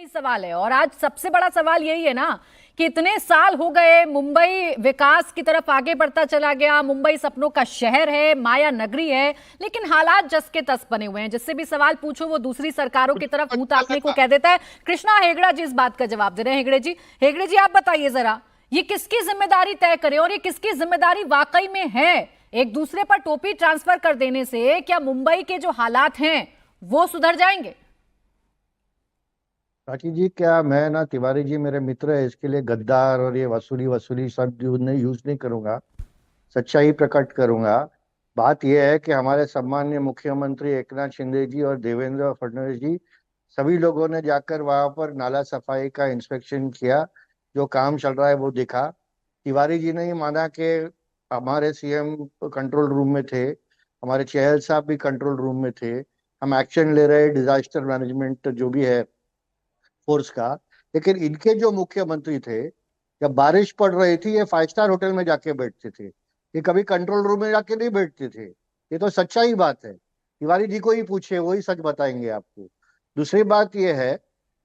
सवाल है और आज सबसे बड़ा सवाल यही है ना कि इतने साल हो गए, मुंबई विकास की तरफ आगे बढ़ता चला गया, मुंबई सपनों का शहर है, माया नगरी है, लेकिन हालात जस के तस बने हुए हैं। जिससे भी सवाल पूछो वो दूसरी सरकारों की तरफ मुंह ताकने को कह देता है। कृष्णा हेगड़ा जी इस बात का जवाब दे रहे हैं। हेगड़े जी आप बताइए जरा, ये किसकी जिम्मेदारी तय करे और ये किसकी जिम्मेदारी वाकई में है? एक दूसरे पर टोपी ट्रांसफर कर देने से क्या मुंबई के जो हालात हैं वो सुधर जाएंगे? राखी जी, क्या मैं ना, तिवारी जी मेरे मित्र है, इसके लिए गद्दार और ये वसूली वसूली सब यूज नहीं करूंगा। सच्चाई प्रकट करूंगा। बात यह है कि हमारे सम्मानीय मुख्यमंत्री एकनाथ शिंदे जी और देवेंद्र फडणवीस जी, सभी लोगों ने जाकर वहां पर नाला सफाई का इंस्पेक्शन किया। जो काम चल रहा है वो देखा। तिवारी जी ने ही माना कि हमारे सीएम कंट्रोल रूम में थे, हमारे चहल साहब भी कंट्रोल रूम में थे, हम एक्शन ले रहे, डिजास्टर मैनेजमेंट जो भी है फोर्स का। लेकिन इनके जो मुख्यमंत्री थे, जब बारिश पड़ रही थी, ये 5 स्टार होटल में जाके बैठते थे, ये कभी कंट्रोल रूम में जाके नहीं बैठते थे। ये तो सच्चाई बात है। तिवारी जी को ही पूछे, वही सच बताएंगे आपको। दूसरी बात ये है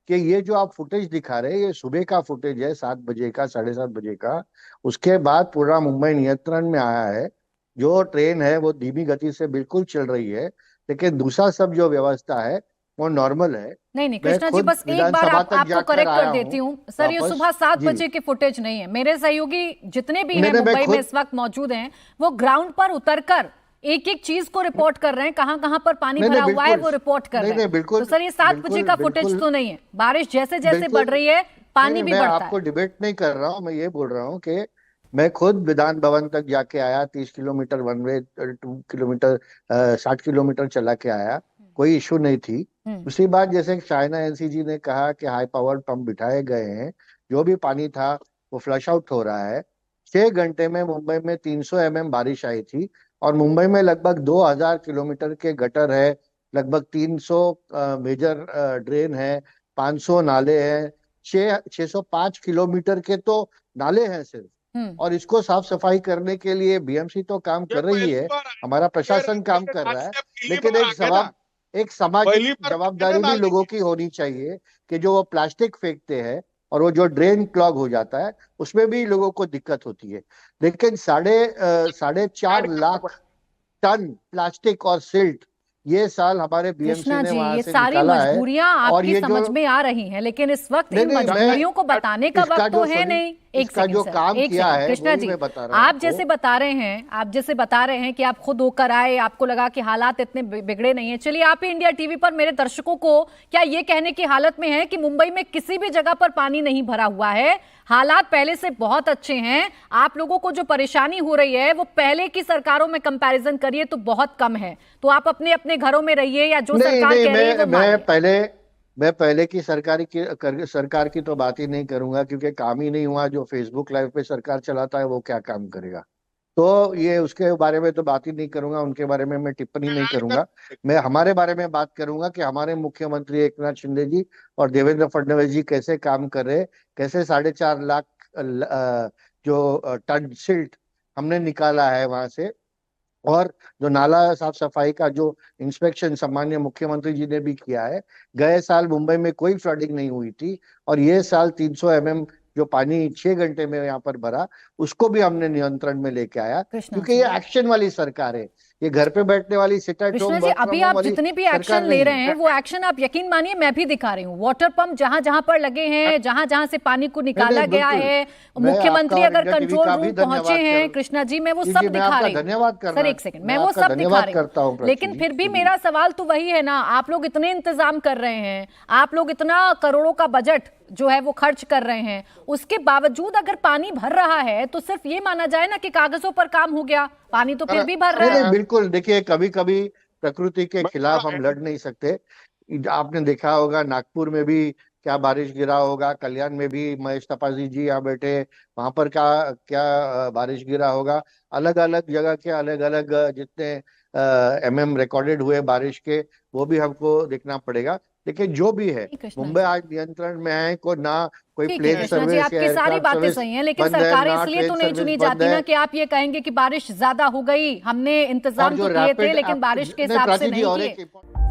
कि ये जो आप फुटेज दिखा रहे हैं, ये सुबह का फुटेज है, 7 बजे का, 7:30 बजे का। उसके बाद पूरा मुंबई नियंत्रण में आया है। जो ट्रेन है वो धीमी गति से बिल्कुल चल रही है, लेकिन दूसरा सब जो व्यवस्था है वो नॉर्मल है। नहीं मैं कृष्णा जी, खुद बस एक बार विधानसभा तक आपको जाकर करेक्ट कर आया देती हूँ हूँ सर, ये वापस। सुबह 7 जी, बजे की फुटेज नहीं है। मेरे सहयोगी जितने भी हैं मैं मुंबई में खुद इस वक्त मौजूद हैं, वो ग्राउंड पर उतरकर एक एक चीज को रिपोर्ट कर रहे हैं, कहाँ कहाँ पर पानी भरा हुआ है वो रिपोर्ट कर रहे हैं। बिल्कुल तो सर ये 7 बजे बिल्कुल का फुटेज बिल्कुल तो नहीं है। बारिश जैसे जैसे बढ़ बिल्कुल रही है पानी भी मैं बढ़ता आपको है। डिबेट नहीं कर रहा हूँ। मैं ये बोल रहा हूँ कि मैं खुद विधान भवन तक जाके आया, 30 kilometre one way, 2 kilometre, 60 kilometre चला के आया, कोई इशू नहीं थी। हम्म। दूसरी बात, जैसे चाइना एनसीजी ने कहा कि हाई पावर्ड पंप बिठाए गए हैं, जो भी पानी था वो फ्लश आउट हो रहा है। 6 घंटे में मुंबई में 300 mm बारिश आई थी। और मुंबई में लगभग 2000 किलोमीटर के गटर है, लगभग 300 मेजर ड्रेन है, 500 नाले हैं, 605 किलोमीटर के तो नाले हैं सिर्फ। हम्म। और इसको साफ सफाई करने के लिए बीएमसी तो काम ये कर रही पहली है, बार है। हमारा खैर, प्रशासन काम मेरे कर ढंग रहा है। से पहली लेकिन बार आ गया ना। एक सामाजिक पहली बार बने ना जवाबदारी भी नाली लोगों की। की होनी चाहिए कि जो वो प्लास्टिक फेंकते हैं और वो जो ड्रेन क्लॉग हो जाता है, उसमें भी लोगों को दिक्कत होती है। लेकिन साढ़े ऐड चार करना लाख टन प्लास्टिक और सिल्ट ये साल हमारे बीएमसी कृष्णा ने जी, वहां ये से सारी निकाला है। मजबूरियां और आपकी ये जो समझ में आ रही हैं, लेकिन इस वक्त नहीं इन नहीं मैं मजबूरियों को बताने का इसका वक्त तो जो है नहीं। एक इसका सेकंड जो सर, काम एक किया सेकंड है वो कृष्णा भी जी, मैं बता रहा हूँ आप आपको। जैसे बता रहे हैं, कि आप खुद होकर आए, आपको लगा कि हालात इतने बिगड़े नहीं है। चलिए, आप ही इंडिया टीवी पर मेरे दर्शकों को क्या ये कहने की हालत में है कि मुंबई में किसी भी जगह पर पानी नहीं भरा हुआ है, हालात पहले से बहुत अच्छे हैं, आप लोगों को जो परेशानी हो रही है वो पहले की सरकारों में कंपैरिजन करिए तो बहुत कम है। तो आप अपने अपने घरों में रहिए या जो नहीं सरकार नहीं कह रही है वो मानिए। मैं पहले की सरकार की तो बात ही नहीं करूंगा, क्योंकि काम ही नहीं हुआ। जो फेसबुक लाइव पे सरकार चलाता है वो क्या काम करेगा? तो ये उसके बारे में तो बात ही नहीं करूंगा, उनके बारे में मैं टिप्पणी नहीं ऐड कर। करूंगा। मैं हमारे बारे में बात करूंगा कि हमारे मुख्यमंत्री एकनाथ शिंदे जी और देवेंद्र फडणवीस जी कैसे काम कर रहे, कैसे 4.5 लाख जो टन सिल्ट हमने निकाला है वहां से। और जो नाला साफ सफाई का जो इंस्पेक्शन सम्मान्य मुख्यमंत्री जी ने भी किया है। गए साल मुंबई में कोई फ्लडिंग नहीं हुई थी, और ये साल 300 mm जो पानी 6 घंटे में यहाँ पर भरा, उसको भी हमने नियंत्रण में लेके आया, कृष्णा क्योंकि जी, ये एक्शन वाली सरकार है। ये घर पे बैठने वाली sit at Krishna home ji, work अभी फ्रॉम होम आप वाली जितने भी सरकार एक्शन ले नहीं रहे है। हैं वो एक्शन आप यकीन मानिए मैं भी दिखा रही हूँ। वाटर पंप जहां जहां पर लगे हैं, जहां जहां से पानी को नहीं निकाला नहीं गया बिल्कुल। है, मैं आपका मुख्यमंत्री और अगर इंडिया टीवी कंट्रोल का रूम भी पहुंचे धन्यवाद हैं, कर कृष्णा जी मैं वो जी सब जी मैं दिखा आपका रही हूँ। धन्यवाद सर करना एक सेकंड, मैं मैं वो आपका सब दिखा धन्यवाद रही हूँ। करता हूँ प्राची लेकिन जी। फिर भी जी मेरा सवाल तो वही है ना, आप लोग इतने इंतजाम कर रहे हैं, आप लोग इतना करोड़ों का बजट जो है वो खर्च कर रहे हैं, उसके बावजूद अगर पानी भर रहा है तो सिर्फ ये माना जाए ना कि कागजों पर काम हो गया, पानी तो फिर भी भर नहीं रहा नहीं है। बिल्कुल, देखिए कभी कभी प्रकृति के मैं खिलाफ थोड़ा हम लड़ नहीं सकते। आपने देखा होगा नागपुर में भी क्या बारिश गिरा होगा, कल्याण में भी महेश तपासी जी यहाँ बैठे, वहां पर क्या क्या बारिश गिरा होगा। अलग अलग जगह के अलग अलग जितने एमएम रिकॉर्डेड हुए बारिश के, वो भी हमको देखना पड़ेगा। लेकिन जो भी है, कृष्णा मुंबई जी, आज नियंत्रण में है। को ना कोई ठीक है प्लेन कृष्णा जी, सर्विस या आपकी सारी एयरक्राफ्ट बातें सर्विस सही हैं, लेकिन बंद है, सरकारें ना इसलिए ट्रेन तो नहीं सर्विस चुनी बंद जाती ना है। कि आप ये कहेंगे कि बारिश ज्यादा हो गई, हमने और इंतजाम जो तो किए थे रैपिड लेकिन बारिश के नहीं हिसाब से प्राची जी, नहीं और किए। एक